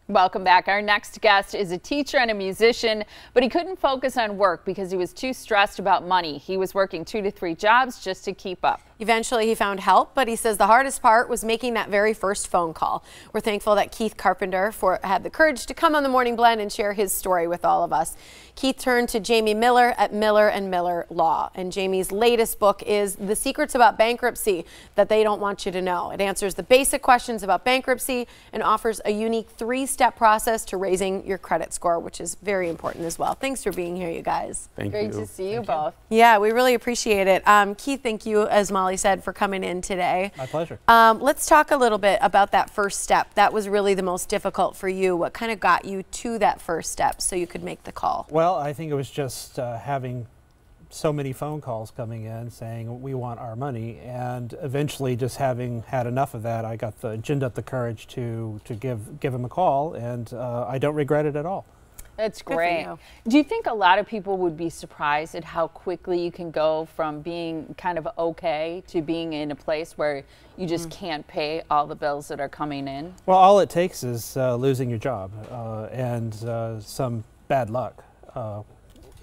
Welcome back. Our next guest is a teacher and a musician, but he couldn't focus on work because he was too stressed about money. He was working 2 to 3 jobs just to keep up. Eventually he found help, but he says the hardest part was making that very first phone call. We're thankful that Keith Carpenter had the courage to come on the Morning Blend and share his story with all of us. Keith turned to Jamie Miller at Miller & Miller Law, and Jamie's latest book is The Secrets About Bankruptcy That They Don't Want You to Know. It answers the basic questions about bankruptcy and offers a unique 3-step process to raising your credit score, which is very important as well. Thanks for being here, you guys. Thank you. Great to see you both. Yeah, we really appreciate it. Keith, thank you, as Molly said, for coming in today. My pleasure. Let's talk a little bit about that first step. That was really the most difficult for you. What kind of got you to that first step so you could make the call? Well, I think it was just having so many phone calls coming in saying we want our money, and eventually just having had enough of that, I ginned up the courage to give him a call, and I don't regret it at all. That's great. Do you think a lot of people would be surprised at how quickly you can go from being kind of okay to being in a place where you just can't pay all the bills that are coming in? Well, all it takes is losing your job and some bad luck.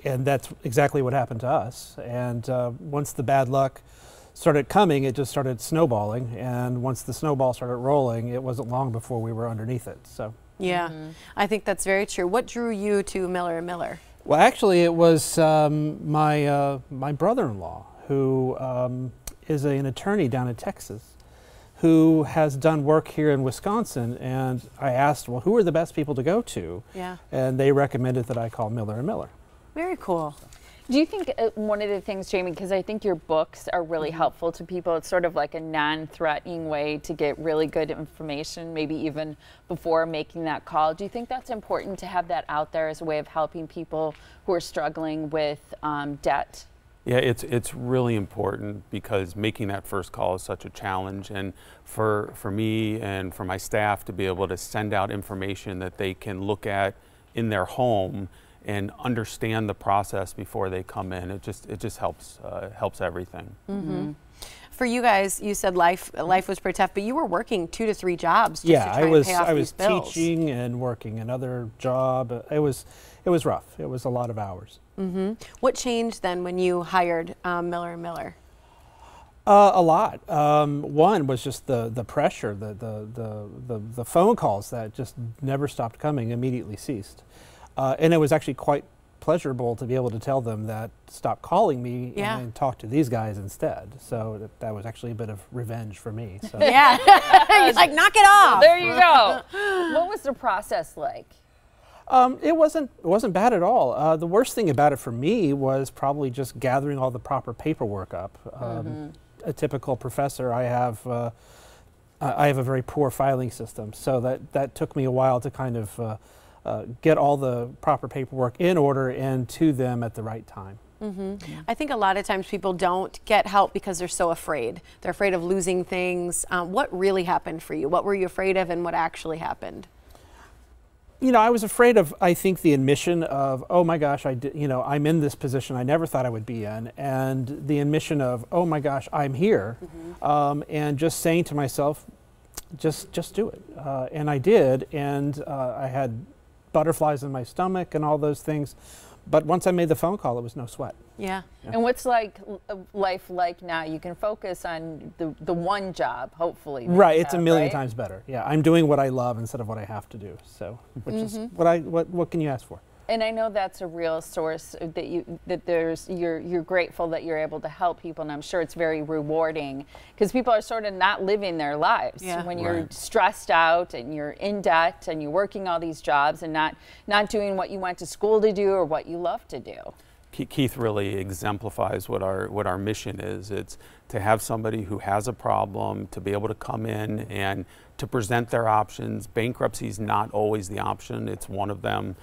And that's exactly what happened to us. And once the bad luck started coming, it just started snowballing. And once the snowball started rolling, it wasn't long before we were underneath it. So. Yeah, I think that's very true. What drew you to Miller & Miller? Well, actually, it was my brother-in-law, who is an attorney down in Texas, who has done work here in Wisconsin. And I asked, well, who are the best people to go to? Yeah. And they recommended that I call Miller & Miller. Very cool. Do you think one of the things, Jamie, because I think your books are really helpful to people, it's sort of like a non-threatening way to get really good information, maybe even before making that call. Do you think that's important to have that out there as a way of helping people who are struggling with debt? Yeah, it's really important because making that first call is such a challenge, and for me and for my staff to be able to send out information that they can look at in their home and understand the process before they come in. It just helps everything. For you guys, you said life was pretty tough, but you were working 2 to 3 jobs just to try and pay off these bills. I was teaching and working another job. It was rough. It was a lot of hours. What changed then when you hired Miller & Miller? A lot. One was just the pressure, the phone calls that just never stopped coming, immediately ceased. And it was actually quite pleasurable to be able to tell them that stop calling me and talk to these guys instead. So that was actually a bit of revenge for me. So. Yeah, you're like, knock it off. There you go. What was the process like? It wasn't bad at all. The worst thing about it for me was probably just gathering all the proper paperwork up. A typical professor, I have a very poor filing system, so that took me a while to kind of get all the proper paperwork in order and to them at the right time. I think a lot of times people don't get help because they're so afraid. They're afraid of losing things. What really happened for you? What were you afraid of, and what actually happened? You know, I was afraid of, I think, the admission of, oh my gosh, I'm in this position I never thought I would be in, and the admission of, oh my gosh, I'm here, and just saying to myself, just do it. And I did, and I had butterflies in my stomach and all those things. But once I made the phone call, it was no sweat. Yeah. And what's life like now? You can focus on the one job, hopefully. Right. It's a million times better. Yeah. I'm doing what I love instead of what I have to do. So, which is what can you ask for? And I know that's a real source that you're grateful that you're able to help people, and I'm sure it's very rewarding because people are sort of not living their lives when you're stressed out and you're in debt and you're working all these jobs and not doing what you went to school to do or what you love to do. Keith really exemplifies what our mission is. It's to have somebody who has a problem to be able to come in and to present their options. Bankruptcy is not always the option, it's one of them.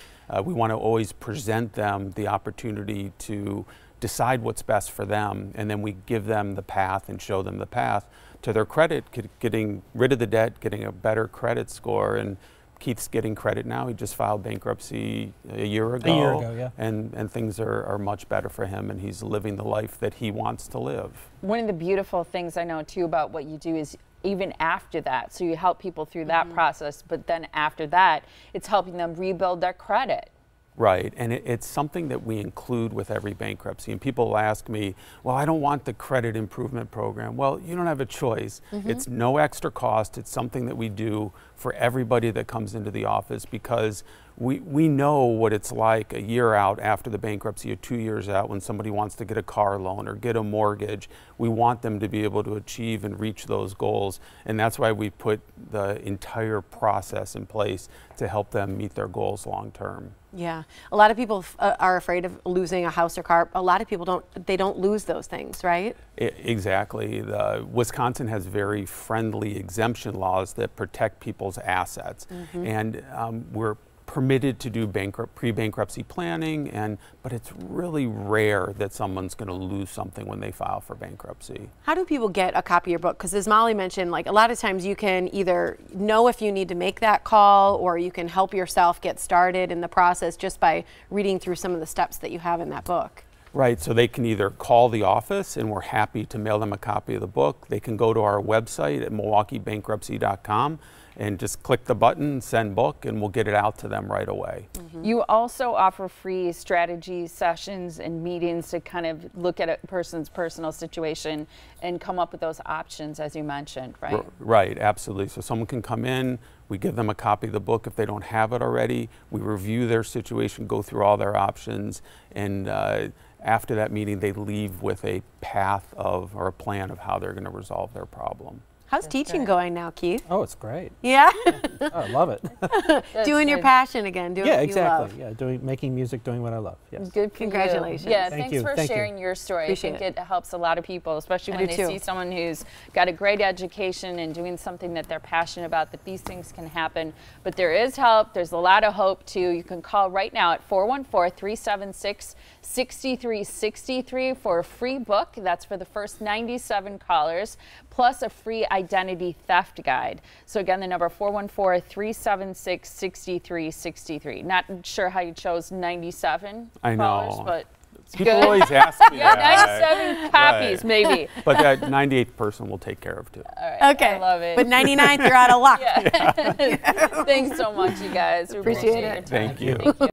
We want to always present them the opportunity to decide what's best for them, and then we give them the path and show them the path to their credit, getting rid of the debt, getting a better credit score. And Keith's getting credit now. He just filed bankruptcy a year ago. Yeah. And things are much better for him, and he's living the life that he wants to live. One of the beautiful things I know too about what you do is even after that. So you help people through that process, but then after that, it's helping them rebuild their credit. Right, and it's something that we include with every bankruptcy. And people ask me, well, I don't want the credit improvement program. Well, you don't have a choice. It's no extra cost. It's something that we do for everybody that comes into the office, because we know what it's like a year out after the bankruptcy or 2 years out when somebody wants to get a car loan or get a mortgage. We want them to be able to achieve and reach those goals. And that's why we put the entire process in place to help them meet their goals long term. Yeah, a lot of people are afraid of losing a house or car. A lot of people don't lose those things, right? Exactly. Wisconsin has very friendly exemption laws that protect people's assets, and we're permitted to do pre-bankruptcy planning, but it's really rare that someone's going to lose something when they file for bankruptcy. How do people get a copy of your book? Because as Molly mentioned, like a lot of times you can either know if you need to make that call, or you can help yourself get started in the process just by reading through some of the steps that you have in that book. Right, so they can either call the office and we're happy to mail them a copy of the book. They can go to our website at milwaukeebankruptcy.com and just click the button, send book, and we'll get it out to them right away. You also offer free strategy sessions and meetings to kind of look at a person's personal situation and come up with those options, as you mentioned, right? Right, absolutely. So someone can come in, we give them a copy of the book if they don't have it already, we review their situation, go through all their options, and after that meeting they leave with a path of, or a plan of how they're going to resolve their problem. How's teaching going now, Keith? Oh, it's great. Yeah? I love it. Doing your passion again, doing what you love. Yeah, making music, doing what I love. Yes. Good for Congratulations. you. Yeah, Thank thanks you. for sharing your story. Appreciate I think it helps a lot of people, especially when they see someone who's got a great education and doing something that they're passionate about, that these things can happen. But there is help. There's a lot of hope, too. You can call right now at 414-376-6363 for a free book. That's for the first 97 callers, plus a free identity theft guide. So again, the number 414-376-6363. Not sure how you chose 97 I callers, know. but people always ask me yeah, that. 97 copies, maybe. But that 98th person will take care of too. All right, Okay. I love it. But 99th, you're out of luck. Thanks so much, you guys. We Appreciate it. your time. Thank you. Thank you.